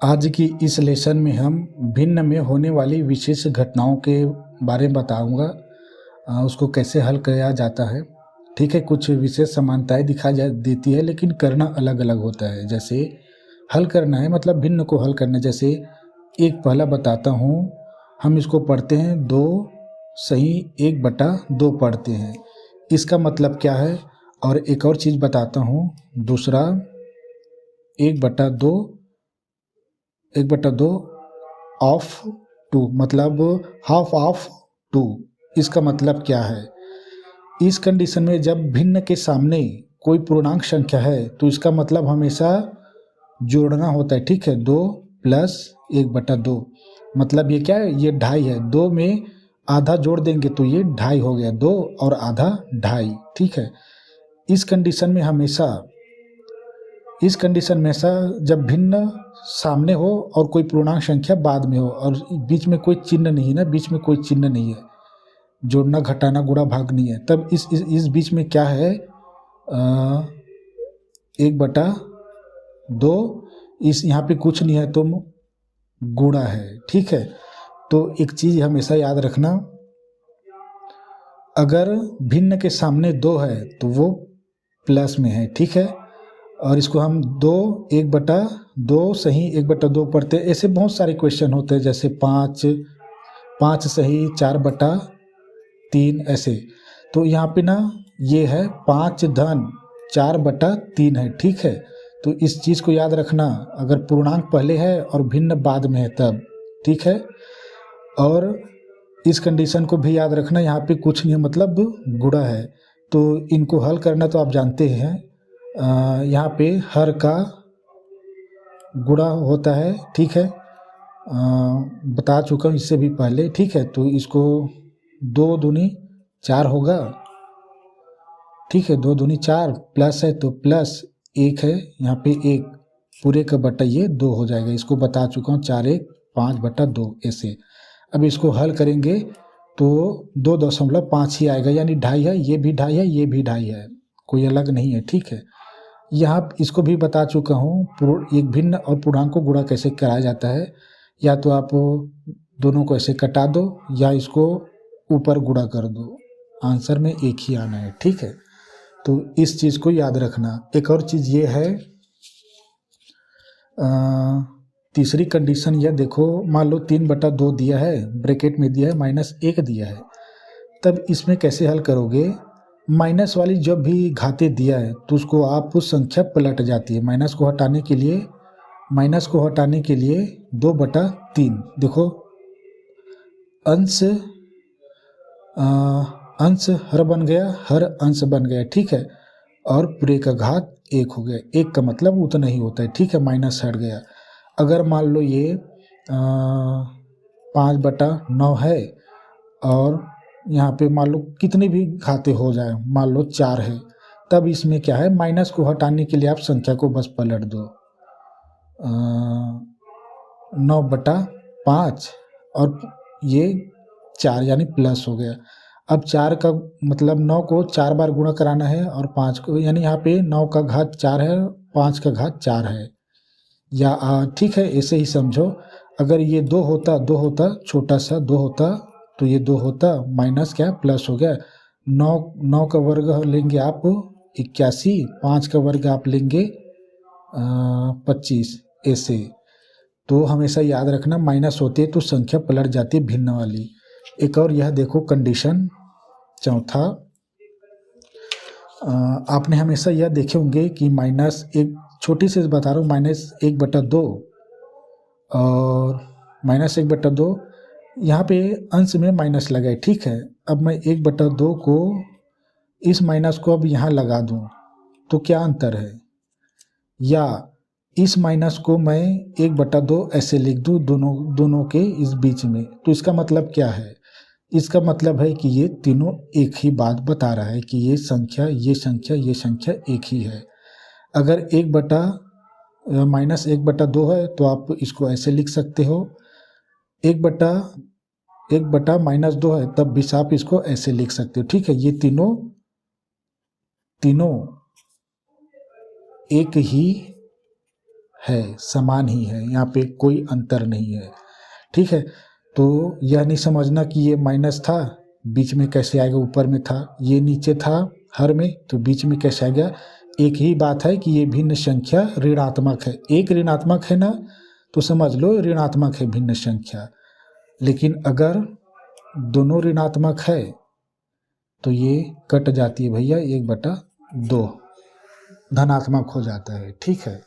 आज की इस लेसन में हम भिन्न में होने वाली विशेष घटनाओं के बारे में बताऊंगा। उसको कैसे हल किया जाता है। ठीक है, कुछ विशेष समानताएं दिखा जा देती है, लेकिन करना अलग अलग होता है। जैसे हल करना है मतलब भिन्न को हल करना। जैसे एक पहला बताता हूँ, हम इसको पढ़ते हैं 2 सही 1/2 पढ़ते हैं, इसका मतलब क्या है। और एक और चीज़ बताता हूँ, दूसरा 1/2 1/2 ऑफ 2 मतलब हाफ ऑफ 2, इसका मतलब क्या है। इस कंडीशन में जब भिन्न के सामने कोई पूर्णांक संख्या है तो इसका मतलब हमेशा जोड़ना होता है। ठीक है, 2 प्लस 1/2 मतलब ये क्या है, ये 2.5 है। 2 में आधा जोड़ देंगे तो ये 2.5 हो गया, 2 और आधा 2.5। ठीक है, इस कंडीशन में हमेशा जब भिन्न सामने हो और कोई पूर्णांक संख्या बाद में हो और बीच में कोई चिन्ह नहीं है ना, बीच में कोई चिन्ह नहीं है, जोड़ना घटाना गुणा भाग नहीं है, तब इस बीच में क्या है, 1/2, इस यहाँ पे कुछ नहीं है तो गुणा है। ठीक है, तो एक चीज़ हमेशा याद रखना, अगर भिन्न के सामने 2 है तो वो प्लस में है। ठीक है, और इसको हम 1/2 सही 1/2 पढ़ते हैं। ऐसे बहुत सारे क्वेश्चन होते हैं, जैसे 5 सही 4/3 ऐसे। तो यहाँ पे ना ये है 5 धन 4/3 है। ठीक है, तो इस चीज़ को याद रखना, अगर पूर्णांक पहले है और भिन्न बाद में है तब। ठीक है, और इस कंडीशन को भी याद रखना, यहाँ पे कुछ नहीं मतलब गुणा है। तो इनको हल करना तो आप जानते हैं, यहाँ पे हर का गुणा होता है। ठीक है, बता चुका हूँ इससे भी पहले। ठीक है, तो इसको 2 दूनी 4 होगा। ठीक है, 2 दूनी 4 प्लस है तो प्लस 1 है, यहाँ पे 1 पूरे का बटा ये 2 हो जाएगा। इसको बता चुका हूँ, 4 1 5/2 ऐसे। अब इसको हल करेंगे तो 2.5 ही आएगा, यानी 2.5 है, ये भी 2.5 है, ये भी 2.5 है, कोई अलग नहीं है। ठीक है, यहाँ इसको भी बता चुका हूँ, एक भिन्न और पूर्णांक को गुणा कैसे कराया जाता है। या तो आप दोनों को ऐसे कटा दो या इसको ऊपर गुणा कर दो, आंसर में एक ही आना है। ठीक है, तो इस चीज़ को याद रखना। एक और चीज़ ये है, तीसरी कंडीशन यह देखो, मान लो 3/2 दिया है, ब्रैकेट में दिया है, -1 दिया है, तब इसमें कैसे हल करोगे। माइनस वाली जब भी घाते दिया है तो उसको आप संख्या पलट जाती है। माइनस को हटाने के लिए 2/3 देखो, अंश हर बन गया, हर अंश बन गया। ठीक है, और पूरे का घात 1 हो गया। 1 का मतलब उतना ही होता है। ठीक है, माइनस हट गया। अगर मान लो ये 5/9 है और यहाँ पे मान लो कितने भी घाते हो जाए, मान लो 4 है, तब इसमें क्या है, माइनस को हटाने के लिए आप संख्या को बस पलट दो, 9/5 और ये 4 यानी प्लस हो गया। अब 4 का मतलब 9 को 4 बार गुणा कराना है और 5 को, यानी यहाँ पे 9 का घात 4 है, 5 का घात 4 है। या ठीक है, ऐसे ही समझो, अगर ये 2 होता छोटा सा 2 होता तो ये 2 होता, माइनस क्या प्लस हो गया। 9 का वर्ग लेंगे आप 81, 5 का वर्ग आप लेंगे 25 ऐसे। तो हमेशा याद रखना, माइनस होती है तो संख्या पलट जाती है भिन्न वाली। एक और यह देखो कंडीशन चौथा, आपने हमेशा यह देखे होंगे कि -1, छोटी से बता रहा हूँ, -1/2 और -1/2, यहाँ पे अंश में माइनस लगा है। ठीक है, अब मैं 1/2 को, इस माइनस को अब यहाँ लगा दूँ तो क्या अंतर है, या इस माइनस को मैं 1/2 ऐसे लिख दूँ दोनों के इस बीच में, तो इसका मतलब क्या है, इसका मतलब है कि ये तीनों एक ही बात बता रहा है कि ये संख्या एक ही है। अगर -1/2 है तो आप इसको ऐसे लिख सकते हो, 1/-2 है तब भी आप इसको ऐसे लिख सकते हो। ठीक है, ये तीनों एक ही है, समान ही है, यहाँ पे कोई अंतर नहीं है। ठीक है, तो यह नहीं समझना कि ये माइनस था बीच में कैसे आएगा, ऊपर में था, ये नीचे था हर में तो बीच में कैसे आ गया। एक ही बात है कि ये भिन्न संख्या ऋणात्मक है, एक ऋणात्मक है ना तो समझ लो ऋणात्मक है भिन्न संख्या। लेकिन अगर दोनों ऋणात्मक है तो ये कट जाती है भैया 1/2, धनात्मक हो जाता है। ठीक है,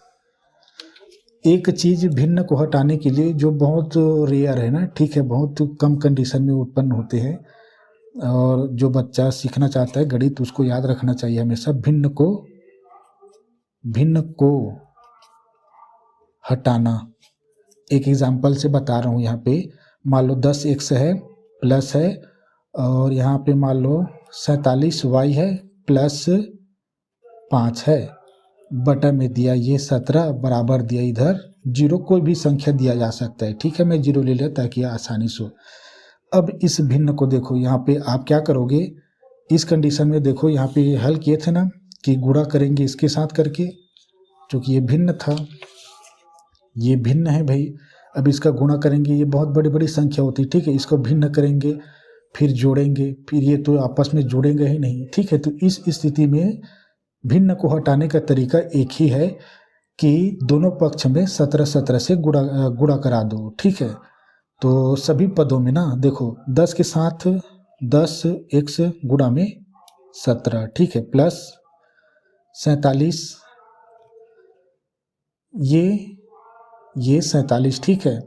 एक चीज भिन्न को हटाने के लिए जो बहुत रेयर है ना, ठीक है, बहुत कम कंडीशन में उत्पन्न होते हैं, और जो बच्चा सीखना चाहता है गणित उसको याद रखना चाहिए हमेशा, भिन्न को हटाना। एक एग्जांपल से बता रहा हूँ, यहाँ पे मान लो 10x है प्लस है, और यहाँ पे मान लो 47y है प्लस 5 है, बटा में दिया ये 17 बराबर दिया इधर 0, कोई भी संख्या दिया जा सकता है। ठीक है, मैं 0 ले लिया ताकि आसानी से हो। अब इस भिन्न को देखो, यहाँ पे आप क्या करोगे, इस कंडीशन में देखो यहाँ पे हल किए थे ना कि गुणा करेंगे इसके साथ करके, क्योंकि ये भिन्न था, ये भिन्न है भाई। अब इसका गुणा करेंगे, ये बहुत बड़ी बड़ी संख्या होती है। ठीक है, इसको भिन्न करेंगे फिर जोड़ेंगे, फिर ये तो आपस में जोड़ेंगे ही नहीं। ठीक है, तो इस स्थिति में भिन्न को हटाने का तरीका एक ही है कि दोनों पक्ष में 17 से गुणा करा दो। ठीक है, तो सभी पदों में ना देखो 10 के साथ 10x गुणा में 17, ठीक है, प्लस 47, ये 47, ठीक है,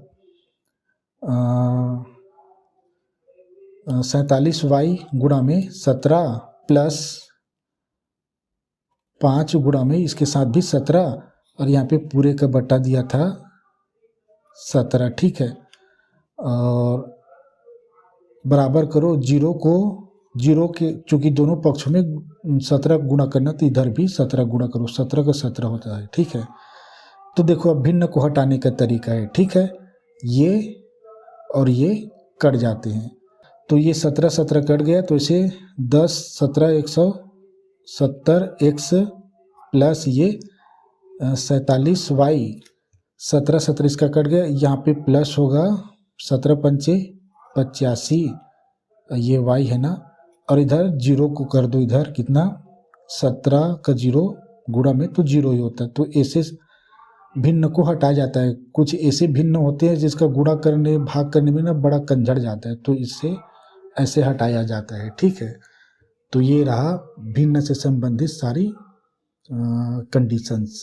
47y गुणा में 17 प्लस 5 गुणा में इसके साथ भी 17, और यहाँ पे पूरे का बटा दिया था 17। ठीक है, और बराबर करो 0 के, चूंकि दोनों पक्षों में 17 गुणा करना तो इधर भी 17 गुणा करो, 17 का 17 होता है। ठीक है, तो देखो अब भिन्न को हटाने का तरीका है। ठीक है, ये और ये कट जाते हैं, तो ये 17 कट गया, तो इसे 10 17 170x प्लस ये 47y, 17 इसका कट गया, यहाँ पे प्लस होगा 17 पंचे 85, ये y है ना, और इधर 0 को कर दो, इधर कितना 17 का 0 गुणा में तो 0 ही होता है, तो ऐसे भिन्न को हटाया जाता है। कुछ ऐसे भिन्न होते हैं जिसका गुणा करने भाग करने में ना बड़ा कंझड़ जाता है, तो इससे ऐसे हटाया जाता है। ठीक है, तो ये रहा भिन्न से संबंधित सारी कंडीशंस।